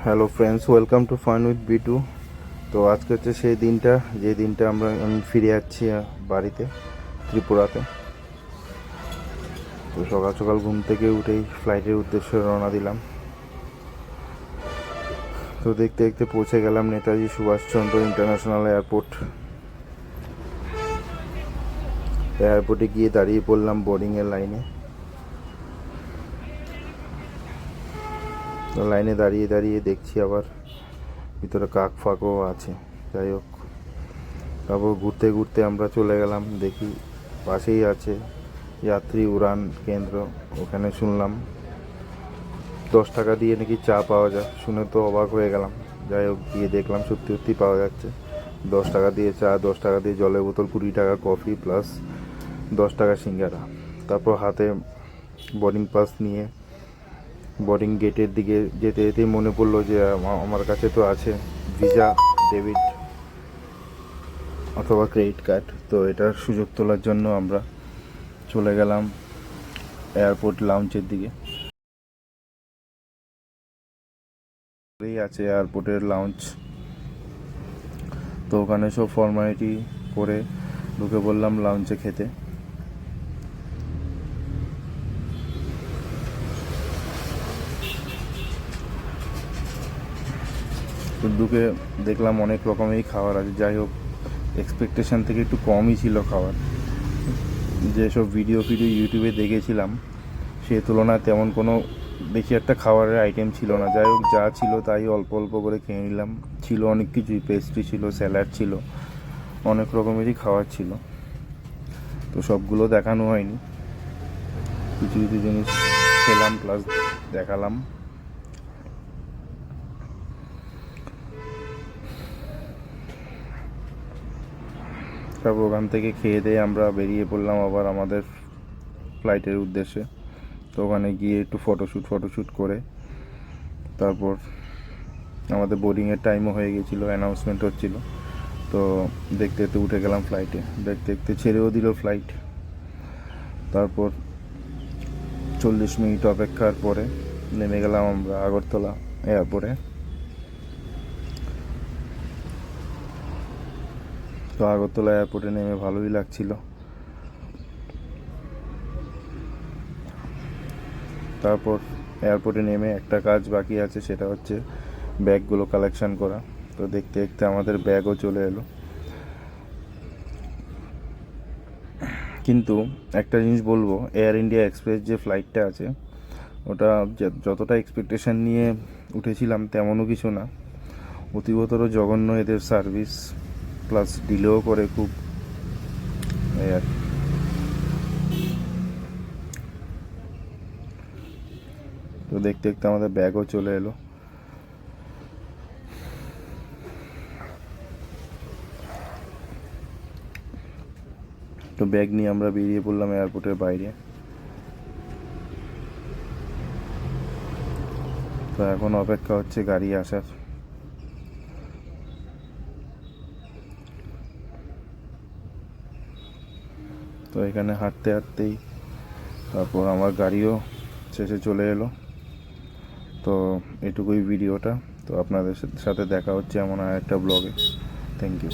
Hello friends, welcome to fun with Bitu. তো আজকে হচ্ছে সেই দিনটা যে দিনটা আমি ফিরে যাচ্ছি বাড়িতে, ত্রিপুরাতে। তো সকাল সকাল ঘুম থেকে উঠেই ফ্লাইটের উদ্দেশ্যে রওনা দিলাম। তো দেখতে দেখতে পৌঁছে গেলাম নেতাজি সুভাষচন্দ্র ইন্টারন্যাশনাল এয়ারপোর্ট। এয়ারপোর্টে গিয়ে দাঁড়িয়ে পড়লাম বোর্ডিংয়ের লাইনে। তো লাইনে দাঁড়িয়ে দাঁড়িয়ে দেখছি আবার ভিতরে কাক ফাঁকও আছে। যাই হোক, তারপর ঘুরতে ঘুরতে আমরা চলে গেলাম, দেখি পাশেই আছে যাত্রী উড়ান কেন্দ্র। ওখানে শুনলাম 10 টাকা দিয়ে নাকি চা পাওয়া যায়, শুনে তো অবাক হয়ে গেলাম। যাই হোক, গিয়ে দেখলাম সত্যি সত্যি পাওয়া যাচ্ছে। 10 টাকা দিয়ে চা, 10 টাকা দিয়ে জলের বোতল, 20 টাকা কফি, প্লাস 10 টাকা সিঙ্গারা। তারপর হাতে বোর্ডিং পাস নিয়ে বোর্ডিং গেটের দিকে যেতে যেতেই মনে পড়লো যে আমার কাছে তো আছে ভিসা, ডেবিট অথবা ক্রেডিট কার্ড। তো এটার সুযোগ তোলার জন্য আমরা চলে গেলাম এয়ারপোর্ট লাউঞ্জের দিকে। এই আছে এয়ারপোর্টের লাউঞ্জ। তো ওখানে সব ফর্মালিটি করে ঢুকে পড়লাম লাউঞ্জে খেতে। তো ঢুকে দেখলাম অনেক রকমেরই খাবার আছে। যাই হোক, এক্সপেকটেশন থেকে একটু কমই ছিল খাবার। যেসব ভিডিও ইউটিউবে দেখেছিলাম সে তুলনায় তেমন কোনো বেশি একটা খাবারের আইটেম ছিল না। যাই হোক, যা ছিল তাই অল্প অল্প করে খেয়ে নিলাম। ছিল অনেক কিছুই, পেস্ট্রি ছিল, স্যালাড ছিল, অনেক রকমেরই খাবার ছিল। তো সবগুলো দেখানো হয়নি, কিছু কিছু জিনিস খেলাম প্লাস দেখালাম। তারপর ওখান থেকে খেয়ে দিয়ে আমরা বেরিয়ে পড়লাম আবার আমাদের ফ্লাইটের উদ্দেশ্যে। তো ওখানে গিয়ে একটু ফটোশ্যুট করে তারপর আমাদের বোর্ডিংয়ের টাইমও হয়ে গেছিলো, অ্যানাউন্সমেন্ট হচ্ছিলো। তো দেখতে দেখতে উঠে গেলাম ফ্লাইটে, দেখতে দেখতে ছেড়েও দিল ফ্লাইট। তারপর 40 মিনিট অপেক্ষার পরে নেমে গেলাম আমরা আগরতলা এয়ারপোর্টে। তো আগরতলা এয়ারপোর্টে নেমে ভালোই লাগছিল। তারপর এয়ারপোর্টে নেমে একটা কাজ বাকি আছে, সেটা হচ্ছে ব্যাগগুলো কালেকশন করা। তো দেখতে দেখতে আমাদের ব্যাগও চলে এলো। কিন্তু একটা জিনিস বলবো, এয়ার ইন্ডিয়া এক্সপ্রেস যে ফ্লাইটটা আছে ওটা যতটা এক্সপেকটেশন নিয়ে উঠেছিলাম তেমনও কিছু না। অতিবতর জঘন্য এদের সার্ভিস, প্লাস ডিলেও করে খুব। তো দেখতে দেখতে আমাদের ব্যাগও চলে এলো। তো ব্যাগ নিয়ে আমরা বেরিয়ে পড়লাম এয়ারপোর্টের বাইরে। তো এখন অপেক্ষা হচ্ছে গাড়ি আসার। তো এখানে হাঁটতে হাঁটতেই তারপর আমার গাড়িও শেষে চলে এলো। তো এটুকুই ভিডিওটা। তো আপনাদের সাথে দেখা হচ্ছে এমন আর একটা ব্লগে। Thank you.